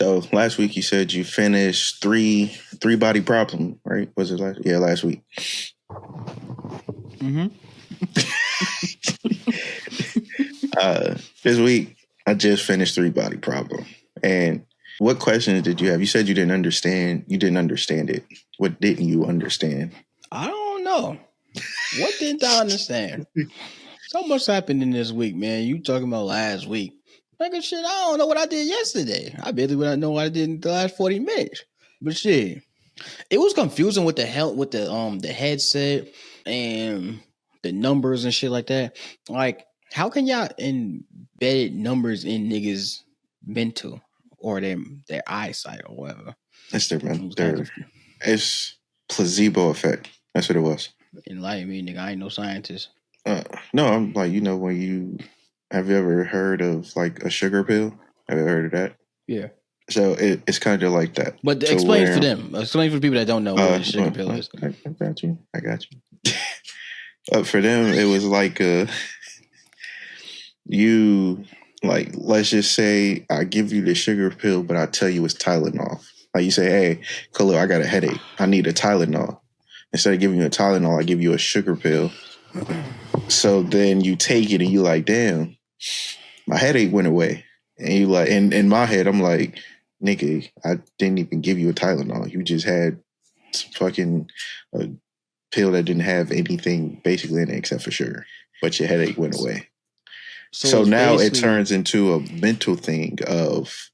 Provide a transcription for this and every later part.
So last week you said you finished three body problem, right? Was it last week? Mm-hmm. This week I just finished three body problem. And what questions did you have? You said you didn't understand. You didn't understand it. What didn't you understand? I don't know. What didn't I understand? So much happened in this week, man. You talking about last week. Like shit, I don't know what I did yesterday. I barely know what I did in the last 40 minutes. But shit, it was confusing with the headset and the numbers and shit like that. Like, how can y'all embed numbers in niggas' mental or their eyesight or whatever? It's it's placebo effect. That's what it was. Enlighten me, nigga. I ain't no scientist. No, I'm like, when have you ever heard of like a sugar pill? Have you heard of that? Yeah. So it's kind of like that. But explain for them. Explain for the people that don't know what a sugar pill is. I got you. For them, it was like let's just say I give you the sugar pill, but I tell you it's Tylenol. Like you say, hey, Khalil, I got a headache. I need a Tylenol. Instead of giving you a Tylenol, I give you a sugar pill. So then you take it and you like, damn, my headache went away. And you like, in my head, I'm like, nigga, I didn't even give you a Tylenol. You just had fucking a pill that didn't have anything basically in it except for sugar. But your headache went away. So now it turns into a mental thing of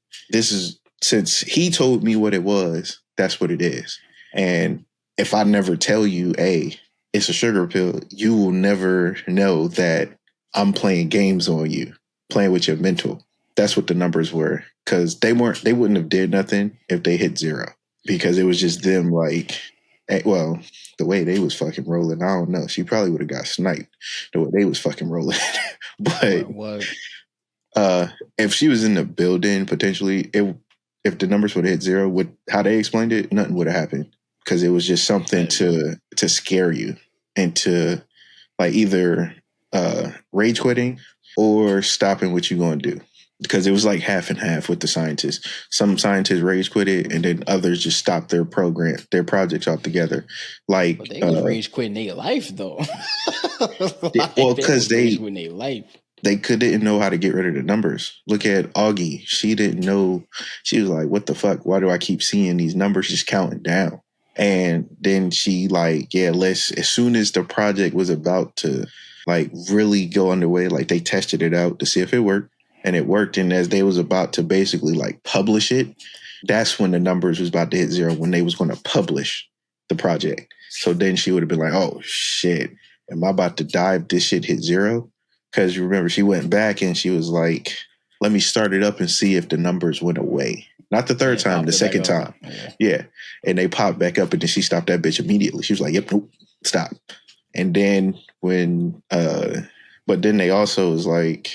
since he told me what it was, that's what it is. And if I never tell you, hey, it's a sugar pill, you will never know that I'm playing games on you, playing with your mental. That's what the numbers were. Because they wouldn't have did nothing if they hit zero. Because it was just them like, well, the way they was fucking rolling, I don't know. She probably would have got sniped the way they was fucking rolling. But if she was in the building, potentially, if the numbers would have hit zero, how they explained it, nothing would have happened. Because it was just something to scare you and to like either rage quitting or stopping what you're going to do. Because it was like half and half with the scientists. Some scientists rage quit it, and then others just stopped their projects altogether. Like, but they was rage quitting their life though. Well, because they didn't know how to get rid of the numbers. Look at Augie. She didn't know. She was like, "What the fuck? Why do I keep seeing these numbers just counting down?" And then she like, yeah, as soon as the project was about to like really go underway, like they tested it out to see if it worked. And it worked. And as they was about to basically like publish it, that's when the numbers was about to hit zero, when they was going to publish the project. So then she would have been like, oh shit, am I about to die if this shit hit zero? Because you remember she went back and she was like, let me start it up and see if the numbers went away. Not the third time, the second time. Yeah. And they popped back up and then she stopped that bitch immediately. She was like, yep, nope, stop. And then but then they also was like,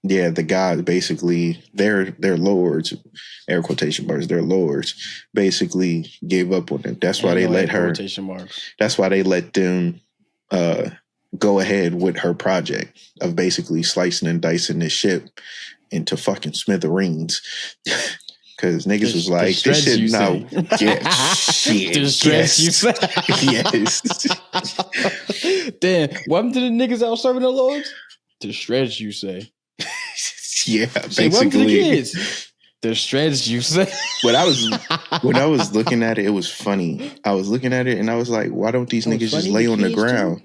yeah, the gods basically, their lords, air quotation marks, their lords basically gave up on it. That's why they let her. Quotation marks. That's why they let them go ahead with her project of basically slicing and dicing this ship into fucking smithereens. Because niggas was like, this shit now. Yeah, shit. Distress, you say? Yes. Damn, what happened to the niggas that was serving the lords? Distress, you say? Yeah, basically. What happened to the kids? Distress, you say? When I was looking at it, it was funny. I was looking at it and I was like, why don't these niggas just lay on the ground?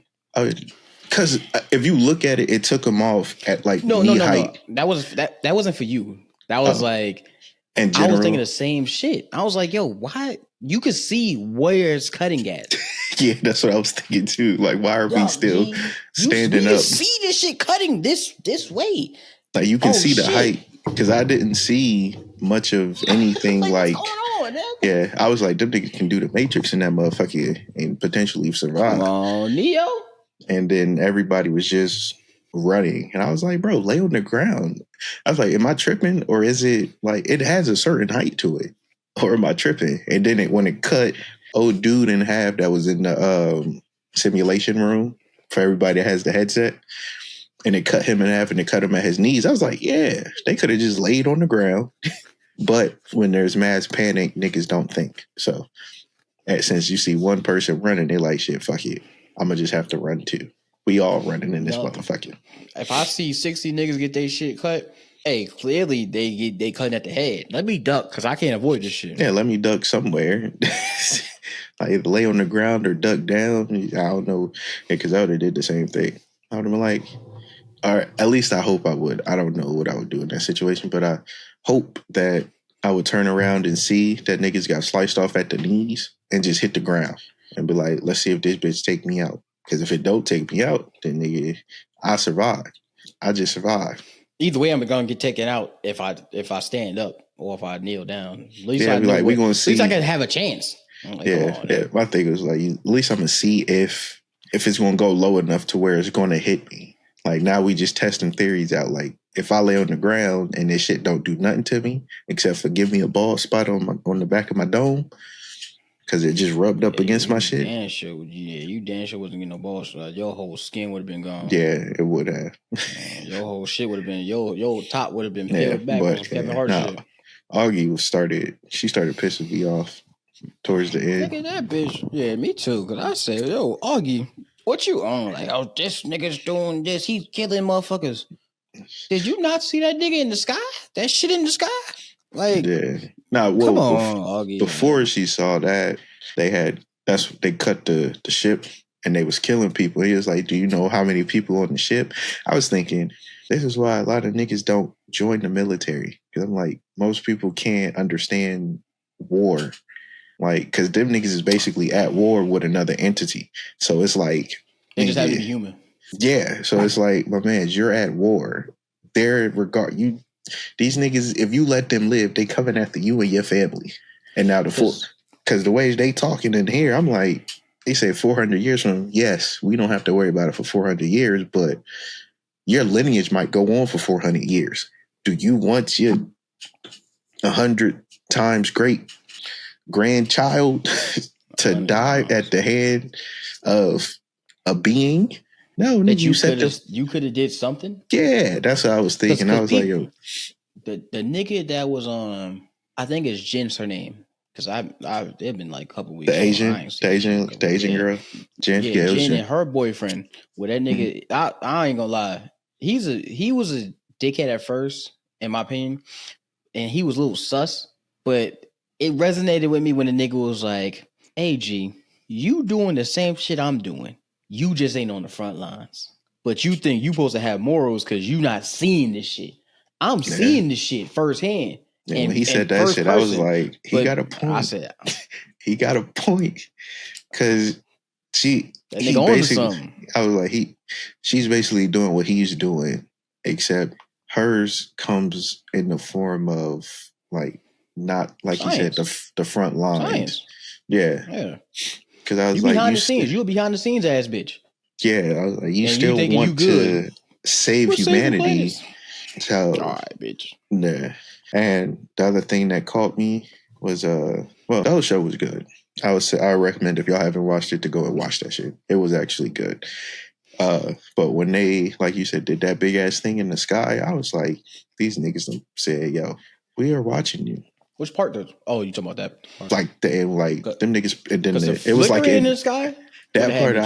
Because if you look at it, it took them off at like knee height. No. That wasn't for you. That was like, in general, I was thinking the same shit. I was like, yo, why? You could see where it's cutting at. Yeah, that's what I was thinking too. Like, why are we still standing up? You see this shit cutting this way. Like, you can see the height. Because I didn't see much of anything like what's going on, man? Yeah, I was like, them niggas can do the Matrix in that motherfucker and potentially survive. Oh, Neo. And then everybody was just running. And I was like, bro, lay on the ground. I was like, am I tripping? Or is it like, it has a certain height to it? Or am I tripping? And then when it cut old dude in half that was in the simulation room for everybody that has the headset, and it cut him in half and it cut him at his knees. I was like, yeah, they could have just laid on the ground But when there's mass panic, niggas don't think. So since you see one person running, they're like, shit, fuck it. I'm going to just have to run too. We all running in this motherfucker. If I see 60 niggas get their shit cut, hey, clearly they cutting at the head. Let me duck because I can't avoid this shit. Yeah, let me duck somewhere. I either lay on the ground or duck down. I don't know. Because I would have did the same thing. I would have been like, or at least I hope I would. I don't know what I would do in that situation, but I hope that I would turn around and see that niggas got sliced off at the knees and just hit the ground and be like, let's see if this bitch take me out. Because if it don't take me out, then nigga, I survive. I just survive. Either way, I'm gonna get taken out if I stand up or if I kneel down. At least I know we gonna see. At least I can have a chance. Like, yeah. My thing was like, at least I'm gonna see if it's gonna go low enough to where it's gonna hit me. Like now we just testing theories out. Like if I lay on the ground and this shit don't do nothing to me except for give me a bald spot on the back of my dome because it just rubbed up against my shit. You damn sure wasn't getting no bald spot. Your whole skin would have been gone. Yeah, it would have. Your whole shit would have been your top would have been peeled back on some Kevin Hart shit. Augie started pissing me off towards the end. Look at that bitch. Yeah, me too. Cause I said, yo, Augie, what you on? Like, oh, this nigga's doing this. He's killing motherfuckers. Did you not see that nigga in the sky? That shit in the sky? Like, yeah. Nah, well, come on, Augie. Before she saw that, they cut the ship and they was killing people. He was like, do you know how many people on the ship? I was thinking, this is why a lot of niggas don't join the military. Because I'm like, most people can't understand war. Like, because them niggas is basically at war with another entity. So it's like... They just have to be human. Yeah. So it's like, my man, you're at war. These niggas, if you let them live, they coming after you and your family. And now because the way they talking in here, I'm like, they say 400 years from, yes, we don't have to worry about it for 400 years, but your lineage might go on for 400 years. Do you want your 100 times great grandchild to die at the hand of a being? No, that you could have did something. Yeah, that's what I was thinking. I was like, yo, the nigga that was on, I think it's Jen's her name. Because it's been like a couple weeks. The Asian girl, Jen. Yeah, Jen and her boyfriend. With that nigga, I ain't gonna lie. He was a dickhead at first, in my opinion, and he was a little sus. But it resonated with me when the nigga was like, "Hey, G, you doing the same shit I'm doing. You just ain't on the front lines. But you think you supposed to have morals because you not seeing this shit. I'm seeing this shit firsthand." Yeah, when he said that shit, I was like, he got a point. I said, he got a point. Because I was like, she's basically doing what he's doing, except hers comes in the form of like, not like Science. You said, the front lines. Science. Yeah. Because I was like, behind the scenes. You a behind the scenes ass bitch. Yeah. I was like, you still want to save humanity. So, all right, bitch. Yeah. And the other thing that caught me was the whole show was good. I recommend if y'all haven't watched it to go and watch that shit. It was actually good. But when they, like you said, did that big ass thing in the sky, I was like, these niggas said, yo, we are watching you. Which part does? Oh, you talking about that part? Like them niggas, and then it was like in the sky. That part,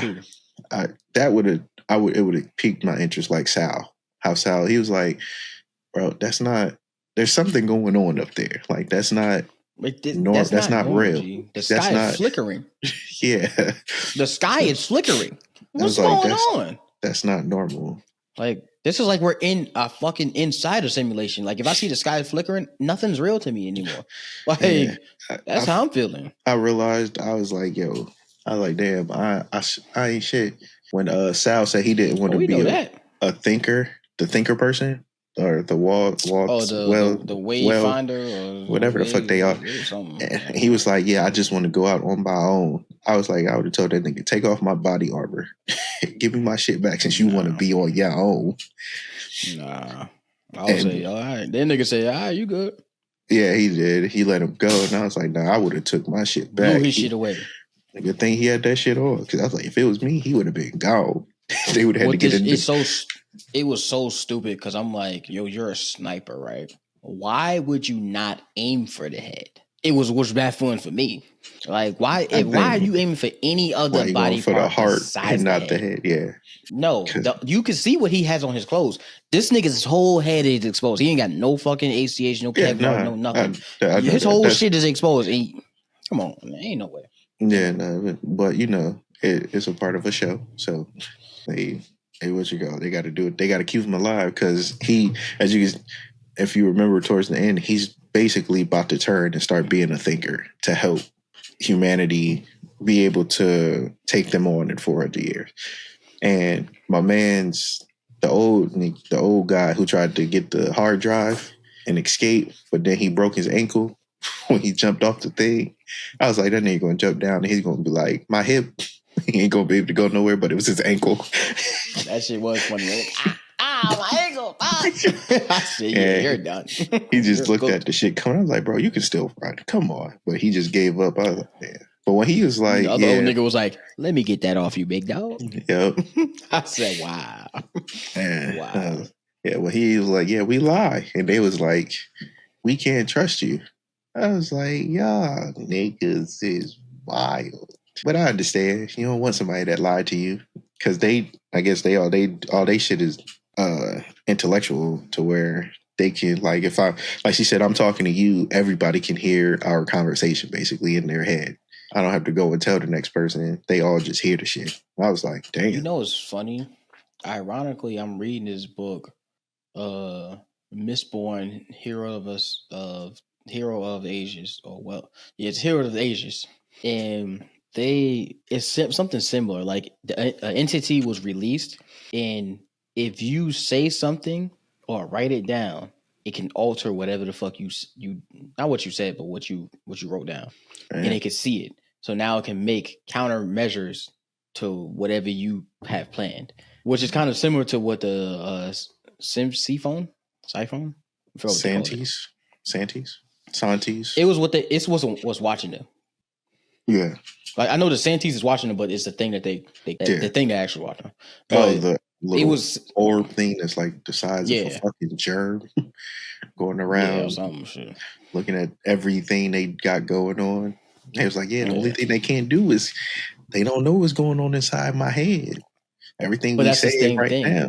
it would have piqued my interest. Like Sal, how Sal, he was like, bro, that's not. There's something going on up there. Like that's not. That's not real. G. The sky is flickering. Yeah, the sky is flickering. What's going on? That's not normal. Like this is like we're in a fucking insider simulation. Like if I see the sky flickering, nothing's real to me anymore. Like that's how I'm feeling. I realized I was like, yo, damn, I ain't shit. When Sal said he didn't want to be a thinker, the thinker person. Or the the wayfinder, or whatever the fuck they are. And he was like, "Yeah, I just want to go out on my own." I was like, I would have told that nigga, "Take off my body armor, give me my shit back, since you want to be on your own." Nah, I would say, all right. That nigga said, "All right, you good." Yeah, he did. He let him go, and I was like, "Nah, I would have took my shit back." Blew his shit away. Good thing he had that shit on, because I was like, if it was me, he would have been gone. They would have had to get in. It was so stupid because I'm like, yo, you're a sniper, right? why would you not aim for the head? It was bad fun for me. Like, why are you aiming for any other you body going for the part heart besides and the not head? the head? Yeah. No, you can see what he has on his clothes. This nigga's whole head is exposed. He ain't got no fucking ACH, no Kevlar, no nothing. I know his that. whole shit is exposed. Come on, man, ain't no way. Yeah, no, but it's a part of a show, so they what you go. They got to do it. They got to keep him alive because he, if you remember towards the end, he's basically about to turn and start being a thinker to help humanity be able to take them on in 400 years. And my man's the old guy who tried to get the hard drive and escape, but then he broke his ankle when he jumped off the thing. I was like, that nigga gonna jump down and he's gonna be like, my hip. He ain't gonna be able to go nowhere, but it was his ankle. That shit was funny. My ankle. I said, yeah, you're done. He just looked at the shit coming. I was like, bro, you can still run. Come on. But he just gave up. I was like, man. But when he was like, the other old nigga was like, let me get that off you, big dog. Yep. I said, wow. Wow. Well, he was like, yeah, we lie. And they was like, we can't trust you. I was like, y'all niggas is wild. But I understand. You don't want somebody that lied to you. Because I guess all they shit is intellectual to where they can, like, if I, like she said, I'm talking to you, everybody can hear our conversation basically in their head. I don't have to go and tell the next person. They all just hear the shit. I was like, damn. You know, it's funny. Ironically, I'm reading this book, Mistborn, Hero of Ages, it's Hero of the Ages, and it's something similar. Like an entity was released, and if you say something or write it down, it can alter whatever the fuck you not what you said, but what you wrote down, and it can see it. So now it can make countermeasures to whatever you have planned, which is kind of similar to what the Siphon. Santis. It was what was watching them. Yeah. Like, I know the Santis is watching them, but it's the thing that the thing that actually watching them. The little orb thing that's like the size of a fucking germ going around, looking at everything they got going on. It was like, the only thing they can't do is they don't know what's going on inside my head. Everything but we that's say the same right thing now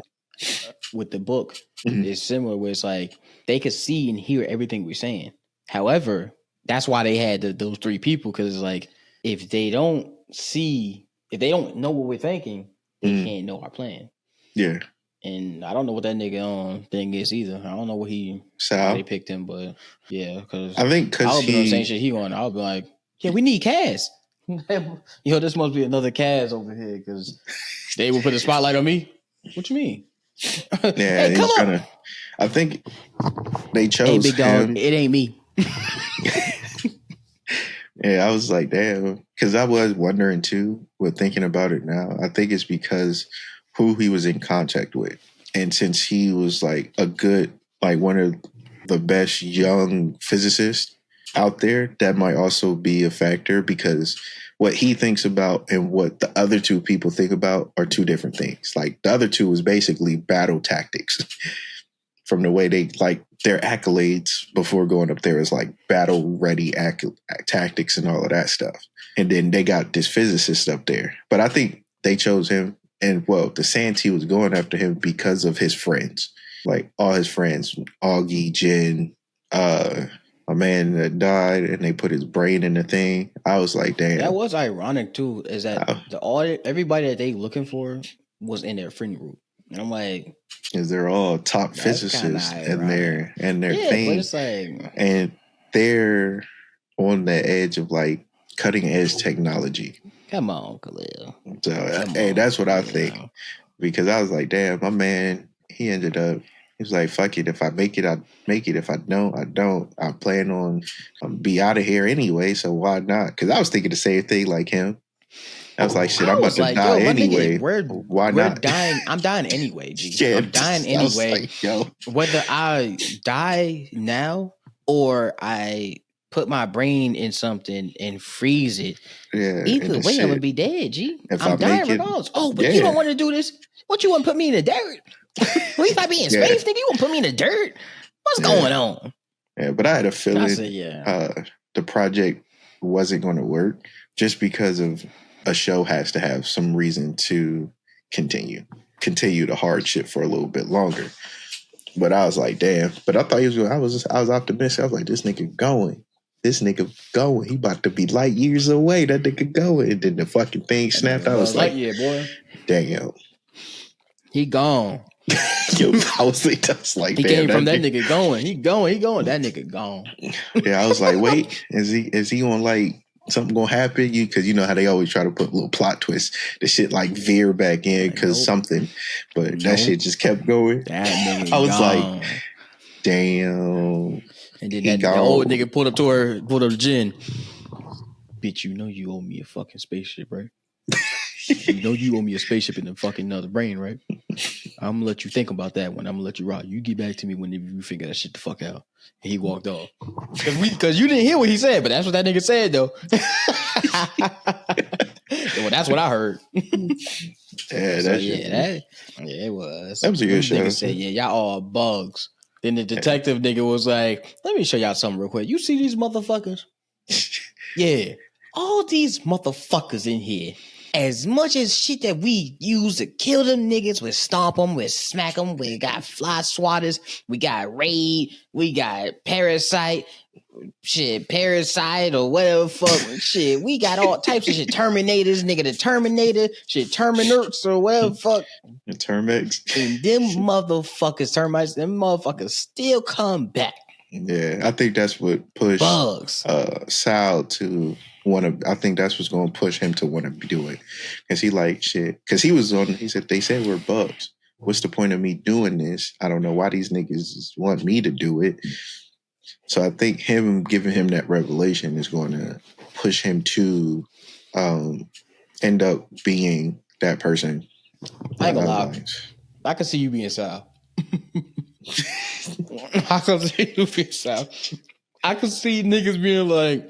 with the book is similar, where it's like they could see and hear everything we're saying. However, that's why they had those three people, because it's like, if they don't know what we're thinking, they can't know our plan. Yeah. And I don't know what that nigga thing is either. I don't know what why they picked him, but yeah, because I think I'll be on the same shit he on. I'll be like, yeah, we need Kaz. Yo, this must be another Kaz over here, because they will put a spotlight on me. What you mean? Yeah, hey, come on. I think they chose. Hey, big dog, him. It ain't me. Yeah, I was like, damn, because I was wondering too. But thinking about it now, I think it's because who he was in contact with, and since he was like one of the best young physicists out there, that might also be a factor, because what he thinks about and what the other two people think about are two different things. Like, the other two was basically battle tactics. From the way they, like, their accolades before going up there is like battle ready tactics and all of that stuff. And then they got this physicist up there. But I think they chose him. And the Santee was going after him because of his friends. Like, all his friends, Augie, Jin, a man that died, and they put his brain in the thing. I was like, damn. That was ironic too, is that everybody that they looking for was in their friend group. And I'm like, because they're all top physicists and their thing. But it's like, and they're on the edge of like cutting edge technology. Come on, Khalil. So that's what I think. Because I was like, damn, my man, he ended up, he was like, fuck it. If I make it, I make it. If I don't, I don't. I plan on be out of here anyway, so why not? Because I was thinking the same thing like him. I was like, shit, I'm about to die anyway. Why not? I'm dying anyway, G. Yeah, I'm dying anyway. Whether I die now or I put my brain in something and freeze it, either way, I'm going to be dead, G. I'm dying regardless. Oh, but you don't want to do this? What, you want to put me in the dirt? Well, you might be in space, nigga. You want to put me in the dirt? What's going on? Yeah, but I had a feeling yeah. The project wasn't going to work just because of a show has to have some reason to continue the hardship for a little bit longer. But I was like, damn. But I thought he was going. I was optimistic. I was like, this nigga going. This nigga going. He about to be light years away. That nigga going. And then the fucking thing snapped. I was like, boy. Damn. He gone. Yo, I was like, he damn, came from that nigga going. He going. That nigga gone. Yeah, I was like, wait, is he on like something gonna happen? Because you know how they always try to put little plot twists. The shit like veer back in because something, but that shit just kept going. That nigga I was gone. like, damn. And then the old nigga pulled up the gin. Bitch, you know you owe me a fucking spaceship, right? You know you owe me a spaceship in the fucking another brain, right? I'm gonna let you think about that one. I'm gonna let you rock. You get back to me when you figure that shit the fuck out. And he walked off. Cause you didn't hear what he said, but that's what that nigga said though. Well, that's what I heard. Yeah, it was. That was a good show. Nigga said, yeah, y'all all bugs. Then the detective nigga was like, let me show y'all something real quick. You see these motherfuckers? Yeah. All these motherfuckers in here. As much as shit that we use to kill them niggas, we stomp them, we smack them, we got fly swatters, we got raid, we got parasite or whatever fuck shit. We got all types of shit. Terminators, nigga, the Terminator, shit, Terminers or whatever fuck. The Termex. And them motherfuckers, termites, them motherfuckers still come back. Yeah, I think that's what pushed Sal to want to. I think that's what's going to push him to want to do it, because he like shit. Because he was on. He said they said we're bugs. What's the point of me doing this? I don't know why these niggas want me to do it. So I think him giving him that revelation is going to push him to end up being that person. I ain't gonna lie. I can see you being Sal. I can see you being Sal. I can see niggas being like,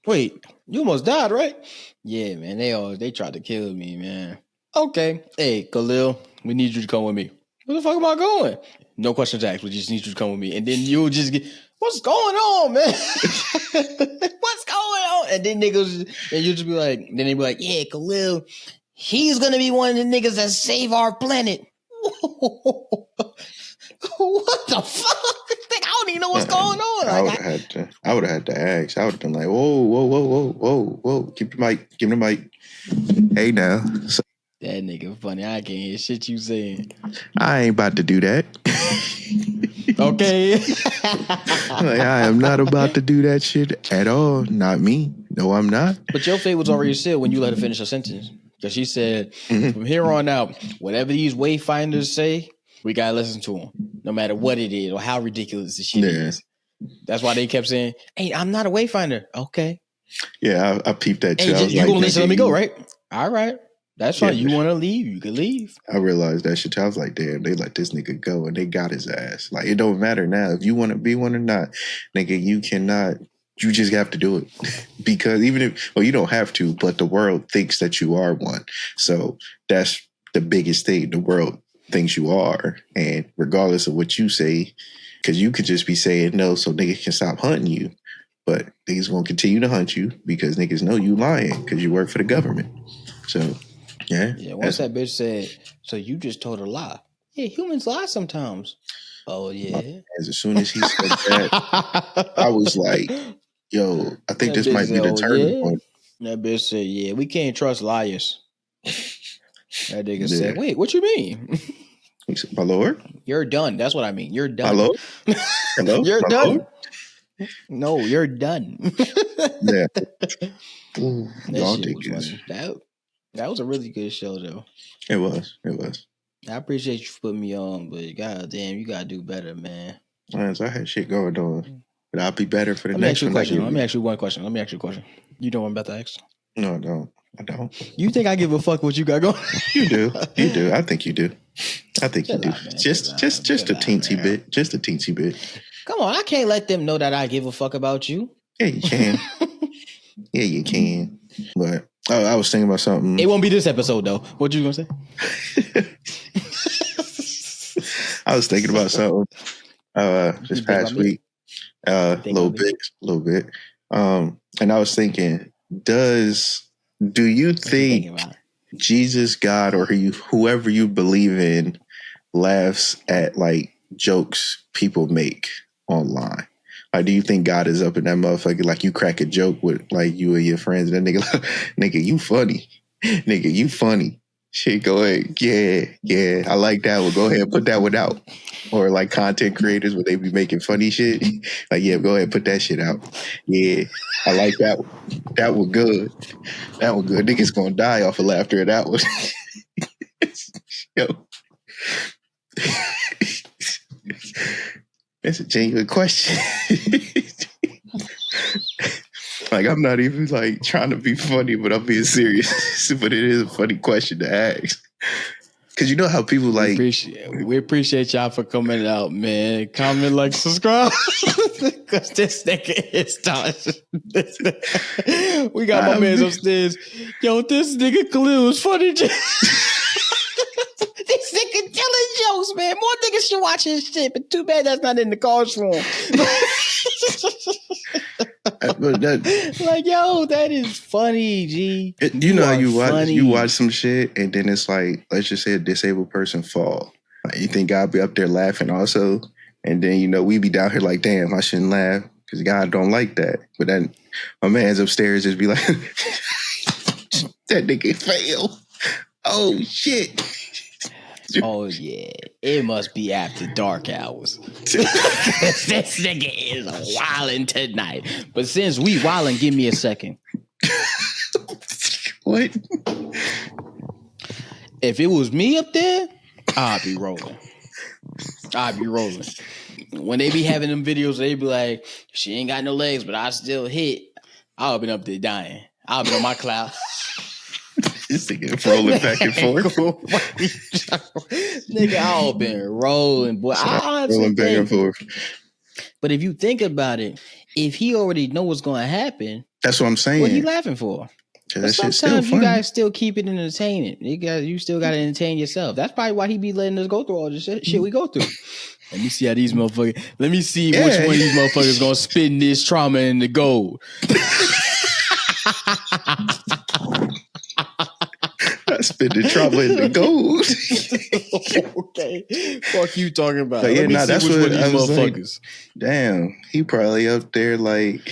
wait, you almost died, right? Yeah, man. They tried to kill me, man. Okay. Hey, Khalil, we need you to come with me. Where the fuck am I going? No questions asked. We just need you to come with me. And then you'll just get, what's going on, man? What's going on? And then niggas, and you'll just be like, then they be like, yeah, Khalil, he's gonna be one of the niggas that save our planet. What the fuck? I don't even know what's going on. I would have had to ask. I would have been like, whoa. Keep the mic. Hey now. So, that nigga funny. I can't hear shit you saying. I ain't about to do that. Okay. Like, I am not about to do that shit at all. Not me. No, I'm not. But your fate was already sealed when you let her finish her sentence. Because she said, from here on out, whatever these wayfinders say, we gotta listen to them, no matter what it is or how ridiculous the shit is. That's why they kept saying, "Hey, I'm not a wayfinder." Okay. Yeah, I peeped that shit. Hey, you gonna let me go, right? All right, that's fine. You want to leave? You can leave. I realized that shit. I was like, damn, they let this nigga go and they got his ass. Like, it don't matter now if you want to be one or not, nigga. You cannot. You just have to do it because even if, well, you don't have to, but the world thinks that you are one. So that's the biggest thing. The world thinks you are, and regardless of what you say, because you could just be saying no so niggas can stop hunting you, but niggas gonna continue to hunt you because niggas know you lying because you work for the government. So yeah, once that bitch said, so you just told a lie. Yeah, humans lie sometimes. Oh yeah. As soon as he said that, I was like, yo, I think this might be the turning point. That bitch said, yeah, we can't trust liars. That nigga said, wait, what you mean? He said, my lord? You're done. That's what I mean. You're done. Hello? Hello? You're my done. Lord? No, you're done. Yeah. Ooh, that shit was funny. That was a really good show, though. It was. I appreciate you for putting me on, but goddamn, you gotta do better, man. Man, so I had shit going on. But I'll be better for the Let next one. Let me ask you one question. You know what I'm about to ask? No, I don't. You think I give a fuck what you got going? You do. I think you do. I think you do. Just a teensy bit. Just a teensy bit. Come on, I can't let them know that I give a fuck about you. Yeah, you can. Yeah, you can. But I was thinking about something. It won't be this episode though. What you gonna say? I was thinking about something this past week. A Think on it. little bit. And I was thinking, do you What you thinking think about? Jesus, God, or whoever you believe in laughs at like jokes people make online? Like, do you think God is up in that motherfucker? Like, you crack a joke with like you and your friends, and that nigga, nigga, you funny, nigga, you funny. Shit, go ahead, yeah, I like that one. Go ahead, put that one out. Or like content creators where they be making funny shit. Like, yeah, go ahead, put that shit out. Yeah, I like that one. That one good. That one good. Niggas gonna die off of laughter at that one. Yo. That's a genuine question. Like, I'm not even like trying to be funny, but I'm being serious. But it is a funny question to ask. Cause you know how people We like appreciate y'all for coming out, man. Comment, like, subscribe. Cause this nigga is done. We got my man upstairs. Yo, this nigga Khalil was funny. This nigga telling jokes, man. More niggas should watch his shit, but too bad that's not in the cards for him. Like, yo, that is funny, G. You know how you watch funny. some shit and then it's like, let's just say a disabled person fall. Like, you think God be up there laughing also, and then you know we be down here like, damn, I shouldn't laugh because God don't like that. But then my man's upstairs just be like, that nigga fail. Oh shit. Oh yeah, it must be after dark hours. This nigga is wildin' tonight. But since we wildin', give me a second. What? If it was me up there, I'd be rolling. When they be having them videos, they be like, she ain't got no legs, but I still hit. I'll been up there dying. I'll be on my cloud. This nigga rolling back and forth. Nigga, I've been rolling, boy. I honestly rolling back and forth. But if you think about it, if he already know what's going to happen, that's what I'm saying. What he laughing for? But sometimes you guys still keep it entertaining. You still got to entertain yourself. That's probably why he be letting us go through all this shit we go through. Let me see how these motherfuckers. Let me see which one of these motherfuckers gonna spin this trauma into gold. Spin the trauma into gold. Okay, fuck you talking about. But Let me see which one of these motherfuckers. Like, damn, he probably up there like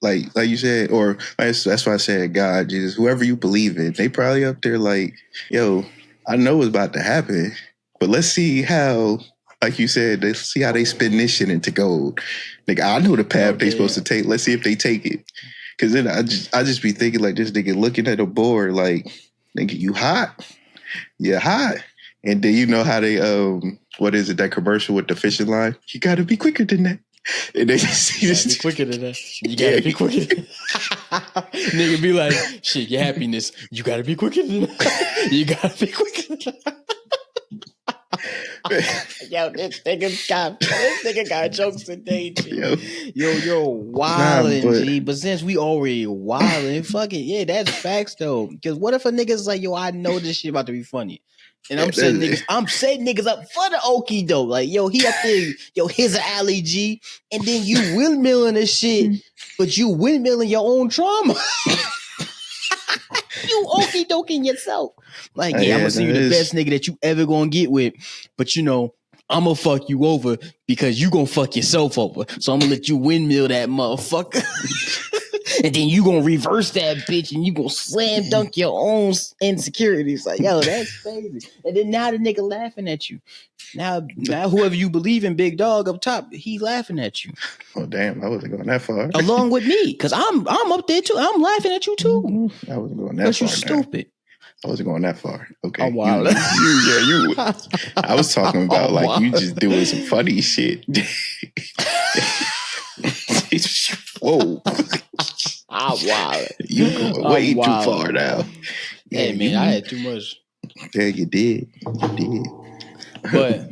you said, or that's why I said God, Jesus, whoever you believe in, they probably up there like, yo, I know what's about to happen, but let's see how, like you said, let's see how they spin this shit into gold. Like, I know the path they supposed to take. Let's see if they take it. Cause then I just be thinking like this nigga looking at a board like, nigga, you hot? Yeah, hot. And then you know how they what is it, that commercial with the fishing line? You gotta be quicker than that. And they see this quicker than that. You gotta be quicker than that. Nigga be like, shit, your happiness. You gotta be quicker than that. You gotta be quicker than that. Yo, this nigga got jokes today, G. Yo, wildin', G. But since we already wildin', fuck it. Yeah, that's facts though. Because what if a nigga's like, yo, I know this shit about to be funny. And I'm setting niggas up for the okie doke. Like, yo, he up there, yo, here's an alley, G. And then you windmilling this shit, but you windmilling your own trauma. You okie doking yourself. Like, yeah, I'm gonna see you the best nigga that you ever gonna get with. But you know, I'm gonna fuck you over because you gonna fuck yourself over. So I'm gonna let you windmill that motherfucker. And then you gonna reverse that bitch and you gonna slam dunk your own insecurities. Like, yo, that's crazy. And then now the nigga laughing at you. Now whoever you believe in, big dog up top, he laughing at you. Oh damn, I wasn't going that far. Along with me, because I'm up there too. I'm laughing at you too. I wasn't going that far. Because you stupid. I wasn't going that far. Okay. I'm wild. You. I was talking about like you just doing some funny shit. Whoa. I'm wild. You going way too far now. Hey man, I had too much. Yeah, you did. But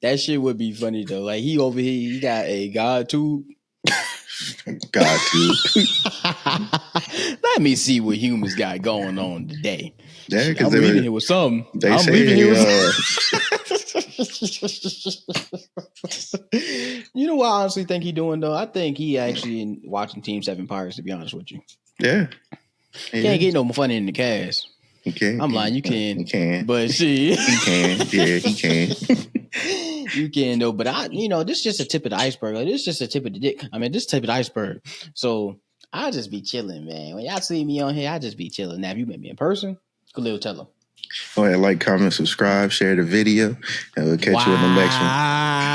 that shit would be funny though. Like he over here, he got a God tube. God tube. Let me see what humans got going on today. Yeah, I'm leaving here with something. I'm leaving here with You know what I honestly think he doing though? I think he actually watching Team 7 Pirates, to be honest with you. Yeah. Can't get no more funny in the cast. He can. I'm lying, you can. He can. But see. He can. Yeah, he can. You can though, but this is just a tip of the iceberg. Like, this is just a tip of the dick. I mean, this tip of the iceberg. So I'll just be chilling, man. When y'all see me on here, I just be chilling. Now, if you met me in person, Khalil, tell them. Go ahead, like, comment, subscribe, share the video, and we'll catch you in the next one.